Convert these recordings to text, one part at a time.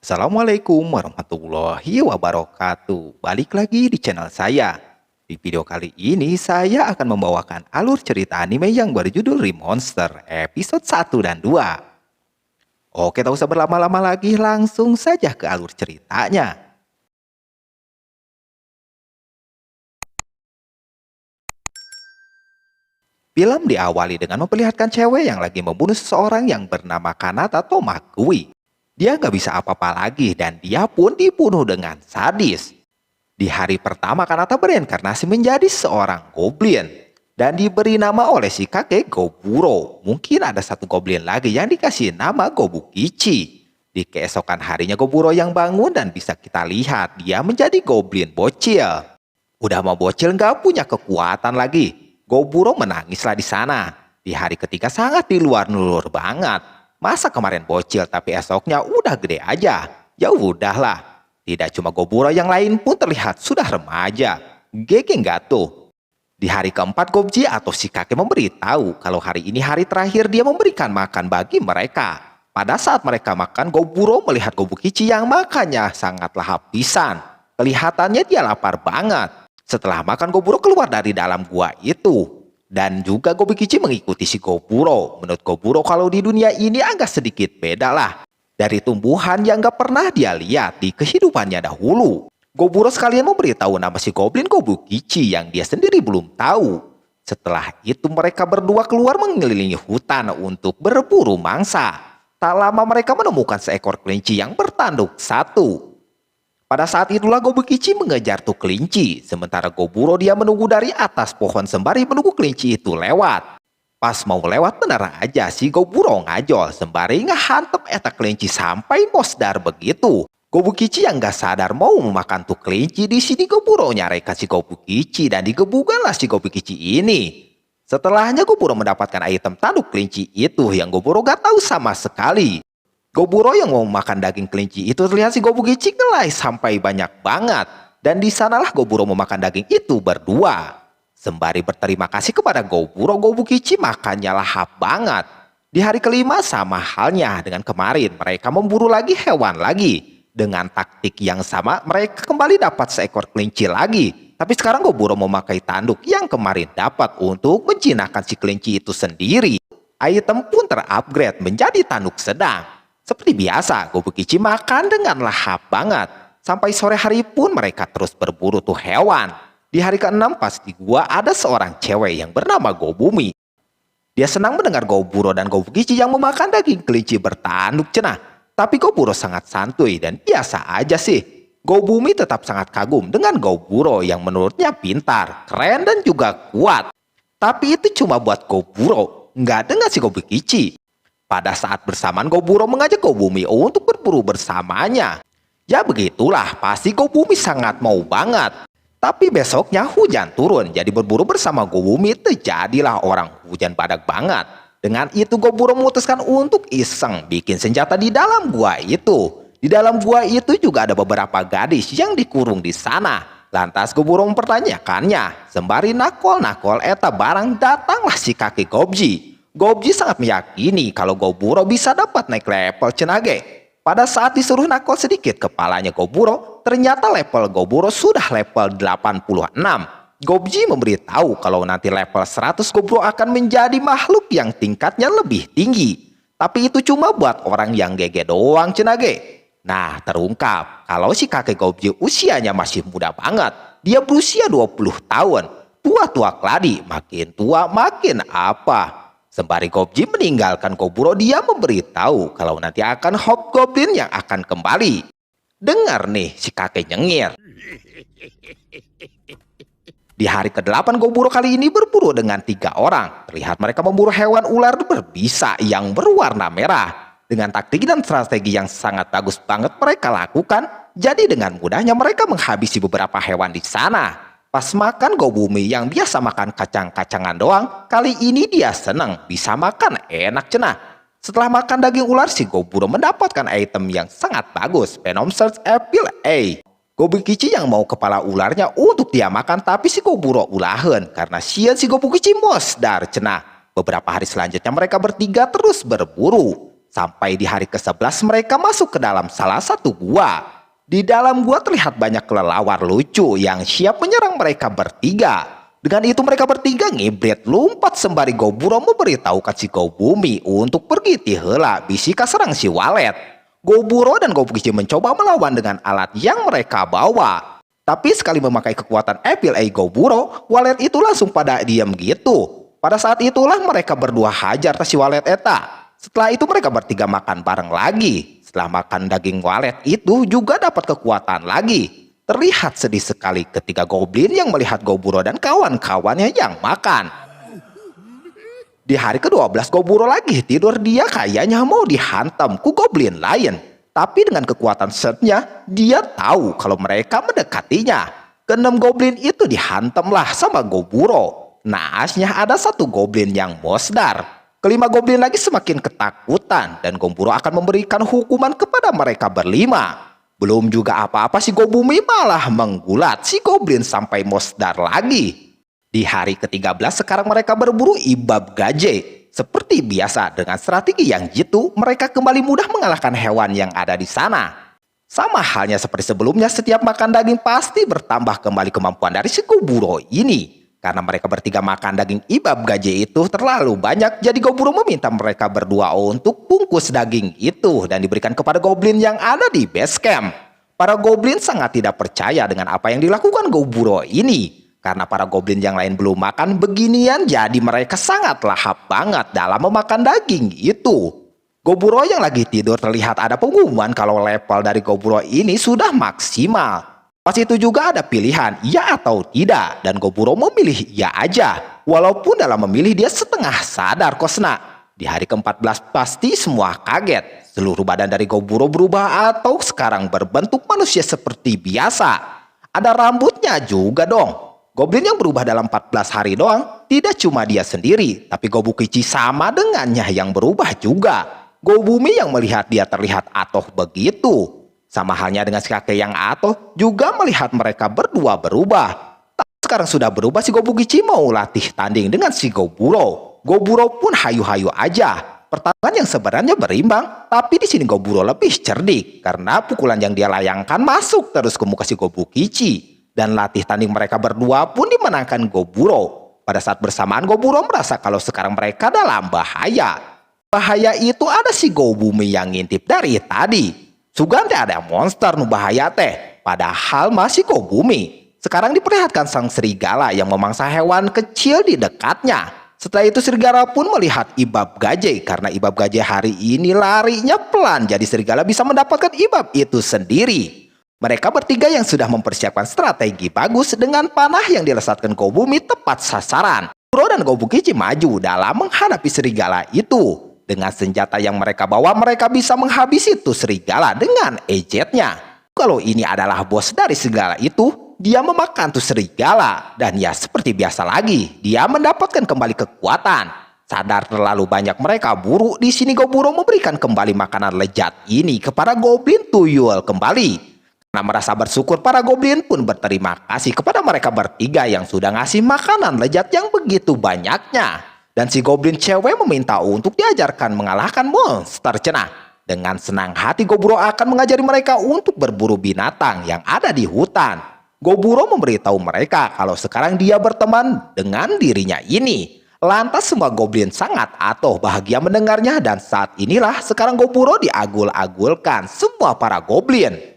Assalamualaikum warahmatullahi wabarakatuh. Balik lagi di channel saya. Di video kali ini saya akan membawakan alur cerita anime yang berjudul Remonster episode 1 dan 2. Oke, tak usah berlama-lama lagi, langsung saja ke alur ceritanya. Film diawali dengan memperlihatkan cewek yang lagi membunuh seseorang yang bernama Kanata Tomakui. Dia nggak bisa apa-apa lagi dan dia pun dibunuh dengan sadis. Di hari pertama Kanata bereinkarnasi menjadi seorang goblin dan diberi nama oleh si kakek Goburo. Mungkin ada satu goblin lagi yang dikasih nama Gobukichi. Di keesokan harinya Goburo yang bangun dan bisa kita lihat dia menjadi goblin bocil. Udah mau bocil nggak punya kekuatan lagi. Goburo menangislah di sana. Di hari ketiga sangat di luar nulur banget. Masa kemarin bocil tapi esoknya udah gede aja. Ya udahlah. Tidak cuma Goburo yang lain pun terlihat sudah remaja. Gege nggak tuh? Di hari keempat Gobji atau si kakek memberitahu kalau hari ini hari terakhir dia memberikan makan bagi mereka. Pada saat mereka makan, Goburo melihat Gobukichi yang makannya sangatlah habisan. Kelihatannya dia lapar banget. Setelah makan, Goburo keluar dari dalam gua itu. Dan juga Gobukichi mengikuti si Goburo. Menurut Goburo kalau di dunia ini agak sedikit beda lah. Dari tumbuhan yang gak pernah dia lihat di kehidupannya dahulu. Goburo sekalian memberitahu nama si Goblin Gobukichi yang dia sendiri belum tahu. Setelah itu mereka berdua keluar mengelilingi hutan untuk berburu mangsa. Tak lama mereka menemukan seekor kelinci yang bertanduk satu. Pada saat itulah Gobukichi mengejar tuh kelinci, sementara Goburo dia menunggu dari atas pohon sembari menunggu kelinci itu lewat. Pas mau lewat benar aja si Goburo ngajol sembari ngehantem eta kelinci sampai mosdar begitu. Gobukichi yang gak sadar mau memakan tuh kelinci, di sini Goburo nyaraikan si Gobukichi dan digebukanlah si Gobukichi ini. Setelahnya Goburo mendapatkan item tanduk kelinci itu yang Goburo gak tahu sama sekali. Goburo yang mau makan daging kelinci itu terlihat si Gobukichi ngelai sampai banyak banget. Dan di sanalah Goburo memakan daging itu berdua. Sembari berterima kasih kepada Goburo, Gobukichi makannya lahap banget. Di hari kelima sama halnya dengan kemarin, mereka memburu lagi hewan lagi. Dengan taktik yang sama, mereka kembali dapat seekor kelinci lagi. Tapi sekarang Goburo memakai tanduk yang kemarin dapat untuk menjinakkan si kelinci itu sendiri. Item pun terupgrade menjadi tanduk sedang. Seperti biasa, Gobukichi makan dengan lahap banget. Sampai sore hari pun mereka terus berburu tuh hewan. Di hari ke-6 pas di gua ada seorang cewek yang bernama Gobumi. Dia senang mendengar Goburo dan Gobukichi yang memakan daging kelinci bertanduk cenah. Tapi Goburo sangat santuy dan biasa aja sih. Gobumi tetap sangat kagum dengan Goburo yang menurutnya pintar, keren dan juga kuat. Tapi itu cuma buat Goburo, nggak dengan si Gobukichi. Pada saat bersamaan Goburo mengajak Gobumi untuk berburu bersamanya. Ya begitulah, pasti Gobumi sangat mau banget. Tapi besoknya hujan turun, jadi berburu bersama Gobumi terjadilah orang hujan badak banget. Dengan itu Goburo memutuskan untuk iseng bikin senjata di dalam gua itu. Di dalam gua itu juga ada beberapa gadis yang dikurung di sana. Lantas Goburo mempertanyakannya. Sembari nakol-nakol eta barang datanglah si kakek Gobji. Gobji sangat meyakini kalau Goburo bisa dapat naik level cenage. Pada saat disuruh nakol sedikit kepalanya Goburo, ternyata level Goburo sudah level 86. Gobji memberitahu kalau nanti level 100 Goburo akan menjadi makhluk yang tingkatnya lebih tinggi. Tapi itu cuma buat orang yang gege doang cenage. Nah, terungkap kalau si kakek Gobji usianya masih muda banget. Dia berusia 20 tahun. Tua-tua keladi, makin tua makin apa. Sembari Gobji meninggalkan Goburo, dia memberitahu kalau nanti akan Hobgoblin yang akan kembali. Dengar nih si kakek nyengir. Di hari ke-8 Goburo kali ini berburu dengan 3 orang. Terlihat mereka memburu hewan ular berbisa yang berwarna merah. Dengan taktik dan strategi yang sangat bagus banget mereka lakukan. Jadi dengan mudahnya mereka menghabisi beberapa hewan di sana. Pas makan Gobumi yang biasa makan kacang-kacangan doang, kali ini dia senang bisa makan enak cenah. Setelah makan daging ular, si Goburo mendapatkan item yang sangat bagus, Venom Surge Appeal A. Gobukichi yang mau kepala ularnya untuk dia makan, tapi si Goburo ulahan karena si Gobukichi mosdar cenah. Beberapa hari selanjutnya mereka bertiga terus berburu. Sampai di hari ke-11 mereka masuk ke dalam salah satu gua. Di dalam gua terlihat banyak kelelawar lucu yang siap menyerang mereka bertiga. Dengan itu mereka bertiga ngibrit lompat sembari Goburo memberitahukan si Gobumi untuk pergi ti heula bisika serang si Walet. Goburo dan Gobukichi mencoba melawan dengan alat yang mereka bawa. Tapi sekali memakai kekuatan Evil Eye Goburo, Walet itu langsung pada diam gitu. Pada saat itulah mereka berdua hajar si Walet eta. Setelah itu mereka bertiga makan bareng lagi. Setelah makan daging Walet itu juga dapat kekuatan lagi. Terlihat sedih sekali ketika Goblin yang melihat Goburo dan kawan-kawannya yang makan. Di hari ke-12 Goburo lagi tidur, dia kayaknya mau dihantam ku Goblin lain. Tapi dengan kekuatan setnya, dia tahu kalau mereka mendekatinya. Keenam Goblin itu dihantamlah sama Goburo. Naasnya ada satu Goblin yang mosdar. Kelima Goblin lagi semakin ketakutan dan Goburo akan memberikan hukuman kepada mereka berlima. Belum juga apa-apa si Gobumi malah menggulat si Goblin sampai mosdar lagi. Di hari ke-13 sekarang mereka berburu Ibab Gaje. Seperti biasa dengan strategi yang jitu, mereka kembali mudah mengalahkan hewan yang ada di sana. Sama halnya seperti sebelumnya, setiap makan daging pasti bertambah kembali kemampuan dari si Goburo ini. Karena mereka bertiga makan daging Ibab Gaje itu terlalu banyak, jadi Goburo meminta mereka berdua untuk bungkus daging itu dan diberikan kepada Goblin yang ada di base camp. Para Goblin sangat tidak percaya dengan apa yang dilakukan Goburo ini. Karena para Goblin yang lain belum makan beginian, jadi mereka sangat lahap banget dalam memakan daging itu. Goburo yang lagi tidur terlihat ada pengumuman kalau level dari Goburo ini sudah maksimal. Pas itu juga ada pilihan ya atau tidak, dan Goburo memilih ya aja. Walaupun dalam memilih dia setengah sadar kosna. Di hari ke-14 pasti semua kaget. Seluruh badan dari Goburo berubah atau sekarang berbentuk manusia seperti biasa. Ada rambutnya juga dong. Goblin yang berubah dalam 14 hari doang, tidak cuma dia sendiri, tapi Gobukichi sama dengannya yang berubah juga. Gobumi yang melihat dia terlihat atoh begitu. Sama halnya dengan si kakek yang atoh juga melihat mereka berdua berubah. Tapi sekarang sudah berubah, si Gobukichi mau latih tanding dengan si Goburo. Goburo pun hayu-hayu aja. Pertarungan yang sebenarnya berimbang, tapi di sini Goburo lebih cerdik karena pukulan yang dia layangkan masuk terus ke muka si Gobukichi. Dan latih tanding mereka berdua pun dimenangkan Goburo. Pada saat bersamaan Goburo merasa kalau sekarang mereka dalam bahaya. Bahaya itu ada si Gobumi yang ngintip dari tadi. Sugante ada monster nu bahaya teh. Padahal masih Gobumi. Sekarang diperlihatkan sang serigala yang memangsa hewan kecil di dekatnya. Setelah itu serigala pun melihat Ibab Gaje. Karena Ibab Gaje hari ini larinya pelan, jadi serigala bisa mendapatkan Ibab itu sendiri. Mereka bertiga yang sudah mempersiapkan strategi bagus dengan panah yang dilesatkan Gobumi tepat sasaran. Goburo dan Gobukichi maju dalam menghadapi serigala itu. Dengan senjata yang mereka bawa, mereka bisa menghabisi tuh serigala dengan ejetnya. Kalau ini adalah bos dari serigala itu, dia memakan tuh serigala. Dan ya seperti biasa lagi, dia mendapatkan kembali kekuatan. Sadar terlalu banyak mereka buru, di sini Goburo memberikan kembali makanan lezat ini kepada Goblin tuyul kembali. Karena merasa bersyukur, para Goblin pun berterima kasih kepada mereka bertiga yang sudah ngasih makanan lezat yang begitu banyaknya. Dan si Goblin cewek meminta untuk diajarkan mengalahkan monster cenah. Dengan senang hati Goburo akan mengajari mereka untuk berburu binatang yang ada di hutan. Goburo memberitahu mereka kalau sekarang dia berteman dengan dirinya ini. Lantas semua Goblin sangat atoh bahagia mendengarnya, dan saat inilah sekarang Goburo diagul-agulkan semua para Goblin.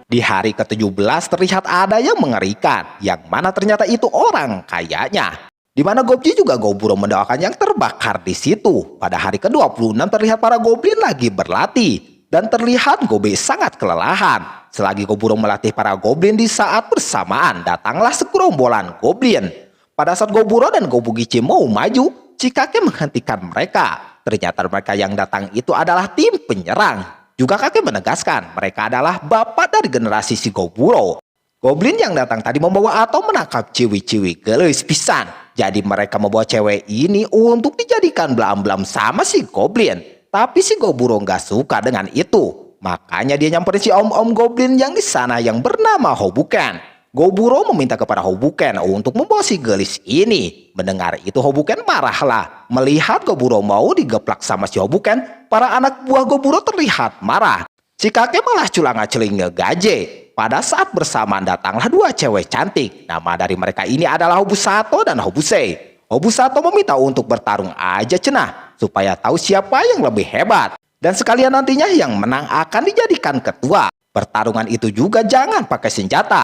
Di hari ke-17 terlihat ada yang mengerikan, yang mana ternyata itu orang kayaknya. Di mana Gobji juga Goburo mendoakan yang terbakar di situ. Pada hari ke-26 terlihat para Goblin lagi berlatih. Dan terlihat Gobe sangat kelelahan. Selagi Goburo melatih para Goblin, di saat bersamaan datanglah segerombolan Goblin. Pada saat Goburo dan Gobukichi mau maju, si kakek menghentikan mereka. Ternyata mereka yang datang itu adalah tim penyerang. Juga kakek menegaskan mereka adalah bapak dari generasi si Goburo. Goblin yang datang tadi membawa atau menangkap ciwi-ciwi gelis pisan. Jadi mereka membawa cewek ini untuk dijadikan belam-belam sama si Goblin. Tapi si Goburo nggak suka dengan itu. Makanya dia nyamperin si om-om Goblin yang di sana yang bernama Hobuken. Goburo meminta kepada Hobuken untuk membawa si gelis ini. Mendengar itu Hobuken marahlah. Melihat Goburo mau digeplak sama si Hobuken, para anak buah Goburo terlihat marah. Si kakek malah culanga-celing ngegaje. Pada saat bersamaan datanglah dua cewek cantik. Nama dari mereka ini adalah Hobusato dan Hobusei. Hobusato meminta untuk bertarung aja cenah, supaya tahu siapa yang lebih hebat. Dan sekalian nantinya yang menang akan dijadikan ketua. Pertarungan itu juga jangan pakai senjata.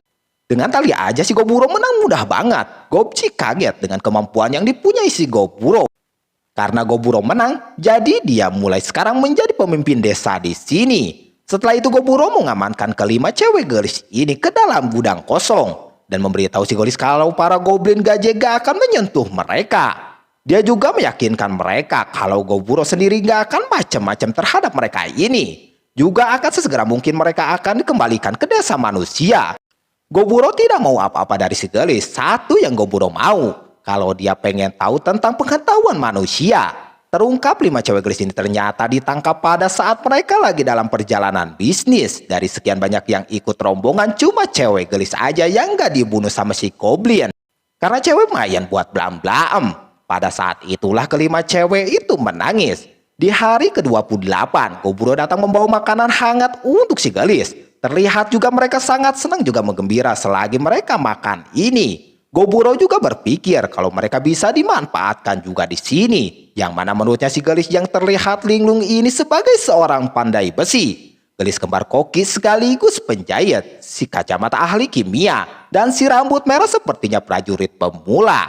Dengan tali aja si Goburo menang mudah banget. Gobji kaget dengan kemampuan yang dipunyai si Goburo. Karena Goburo menang, jadi dia mulai sekarang menjadi pemimpin desa di sini. Setelah itu Goburo mengamankan kelima cewek gelis ini ke dalam gudang kosong. Dan memberitahu si gelis kalau para goblin gaje gak akan menyentuh mereka. Dia juga meyakinkan mereka kalau Goburo sendiri gak akan macam-macam terhadap mereka ini. Juga akan sesegera mungkin mereka akan dikembalikan ke desa manusia. Goburo tidak mau apa-apa dari si gelis. Satu yang Goburo mau, kalau dia pengen tahu tentang pengetahuan manusia. Terungkap 5 cewek gelis ini ternyata ditangkap pada saat mereka lagi dalam perjalanan bisnis. Dari sekian banyak yang ikut rombongan, cuma cewek gelis aja yang gak dibunuh sama si goblin. Karena cewek mayan buat blam-blam. Pada saat itulah kelima cewek itu menangis. Di hari ke-28, Goburo datang membawa makanan hangat untuk si gelis. Terlihat juga mereka sangat senang juga menggembira selagi mereka makan ini. Goburo juga berpikir kalau mereka bisa dimanfaatkan juga di sini. Yang mana menurutnya si gelis yang terlihat linglung ini sebagai seorang pandai besi. Gelis kembar koki sekaligus penjahit, si kacamata ahli kimia, dan si rambut merah sepertinya prajurit pemula.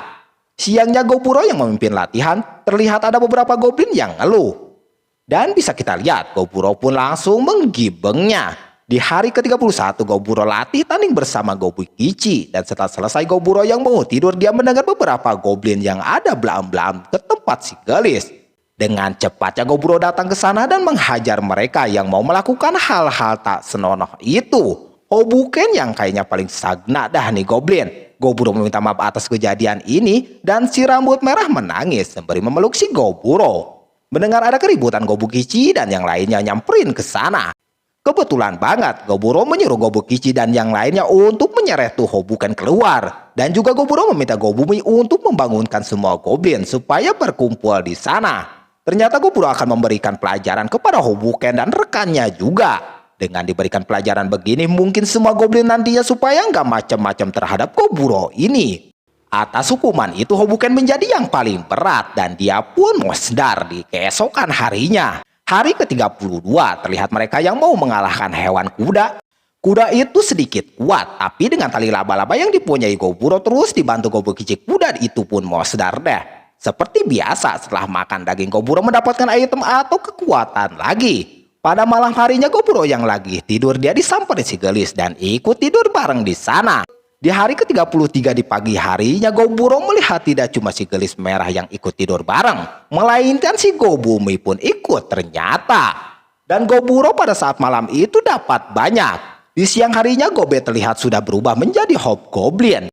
Siangnya Goburo yang memimpin latihan, terlihat ada beberapa goblin yang ngeluh. Dan bisa kita lihat Goburo pun langsung menggibengnya. Di hari ke-31 Goburo latih tanding bersama Gobukichi. Dan setelah selesai Goburo yang mau tidur, dia mendengar beberapa goblin yang ada blam-blam ke tempat si gelis. Dengan cepatnya Goburo datang ke sana dan menghajar mereka yang mau melakukan hal-hal tak senonoh itu. Hobuken yang kayaknya paling sagna dah nih goblin. Goburo meminta maaf atas kejadian ini dan si rambut merah menangis sembari memeluk si Goburo. Mendengar ada keributan, Gobukichi dan yang lainnya nyamperin ke sana. Kebetulan banget Goburo menyuruh Gobukichi dan yang lainnya untuk menyeret tuh Hobuken keluar. Dan juga Goburo meminta Gobumi untuk membangunkan semua goblin supaya berkumpul di sana. Ternyata Goburo akan memberikan pelajaran kepada Hobuken dan rekannya juga. Dengan diberikan pelajaran begini mungkin semua goblin nantinya supaya nggak macam-macam terhadap Goburo ini. Atas hukuman itu Hobuken menjadi yang paling berat dan dia pun musdar di keesokan harinya. Hari ke-32 terlihat mereka yang mau mengalahkan hewan kuda. Kuda itu sedikit kuat, tapi dengan tali laba-laba yang dipunyai Goburo terus dibantu Gobukichi, kuda itu pun musdar deh. Seperti biasa setelah makan daging Goburo mendapatkan item atau kekuatan lagi. Pada malam harinya Goburo yang lagi tidur dia disamperin si gelis dan ikut tidur bareng di sana. Di hari ke-33 di pagi harinya Goburo melihat tidak cuma si gelis merah yang ikut tidur bareng, melainkan si Gobumi pun ikut ternyata. Dan Goburo pada saat malam itu dapat banyak. Di siang harinya Gobe terlihat sudah berubah menjadi Hobgoblin.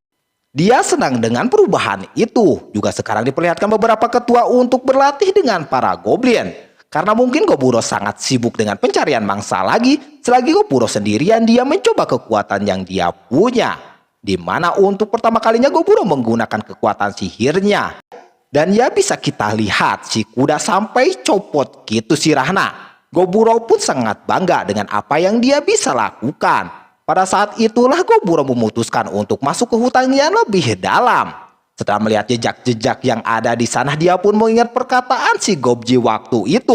Dia senang dengan perubahan itu. Juga sekarang diperlihatkan beberapa ketua untuk berlatih dengan para goblin. Karena mungkin Goburo sangat sibuk dengan pencarian mangsa lagi, selagi Goburo sendirian dia mencoba kekuatan yang dia punya. Di mana untuk pertama kalinya Goburo menggunakan kekuatan sihirnya. Dan ya bisa kita lihat si kuda sampai copot gitu sirahna. Goburo pun sangat bangga dengan apa yang dia bisa lakukan. Pada saat itulah Goburo memutuskan untuk masuk ke hutan yang lebih dalam. Setelah melihat jejak-jejak yang ada di sana, dia pun mengingat perkataan si Gobji waktu itu.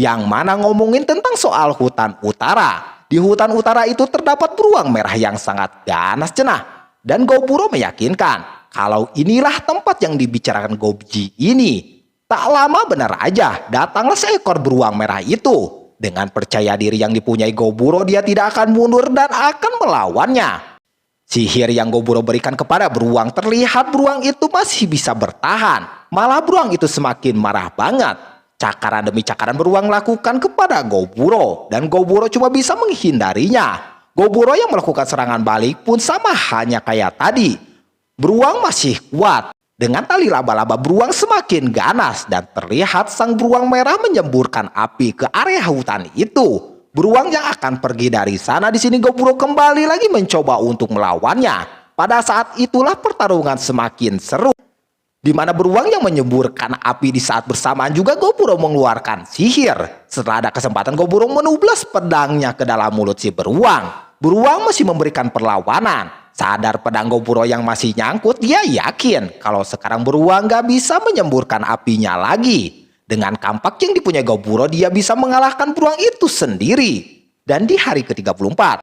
Yang mana ngomongin tentang soal hutan utara. Di hutan utara itu terdapat beruang merah yang sangat ganas cenah. Dan Goburo meyakinkan kalau inilah tempat yang dibicarakan Gobji ini. Tak lama benar aja datanglah seekor beruang merah itu. Dengan percaya diri yang dipunyai Goburo, dia tidak akan mundur dan akan melawannya. Sihir yang Goburo berikan kepada beruang, terlihat beruang itu masih bisa bertahan. Malah beruang itu semakin marah banget. Cakaran demi cakaran beruang lakukan kepada Goburo. Dan Goburo cuma bisa menghindarinya. Goburo yang melakukan serangan balik pun sama hanya kayak tadi. Beruang masih kuat. Dengan tali laba-laba beruang semakin ganas. Dan terlihat sang beruang merah menyemburkan api ke area hutan itu. Beruang yang akan pergi dari sana. Di sini Goburo kembali lagi mencoba untuk melawannya. Pada saat itulah pertarungan semakin seru, di mana beruang yang menyemburkan api di saat bersamaan juga Goburo mengeluarkan sihir. Setelah ada kesempatan, Goburo menublas pedangnya ke dalam mulut si beruang. Beruang masih memberikan perlawanan. Sadar pedang Goburo yang masih nyangkut, dia yakin kalau sekarang beruang gak bisa menyemburkan apinya lagi. Dengan kampak yang dipunyai Goburo, dia bisa mengalahkan beruang itu sendiri. Dan di hari ke-34,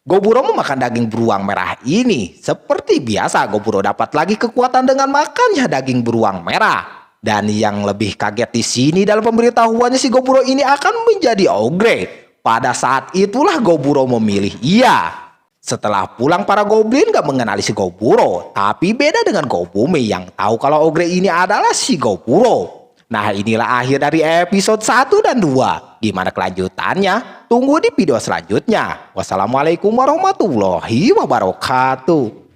Goburo memakan daging beruang merah ini. Seperti biasa, Goburo dapat lagi kekuatan dengan makannya daging beruang merah. Dan yang lebih kaget di sini dalam pemberitahuannya, si Goburo ini akan menjadi ogre. Pada saat itulah Goburo memilih iya. Setelah pulang, para goblin gak mengenali si Goburo. Tapi beda dengan Gobumi yang tahu kalau ogre ini adalah si Goburo. Nah, inilah akhir dari episode 1 dan 2. Gimana kelanjutannya? Tunggu di video selanjutnya. Wassalamualaikum warahmatullahi wabarakatuh.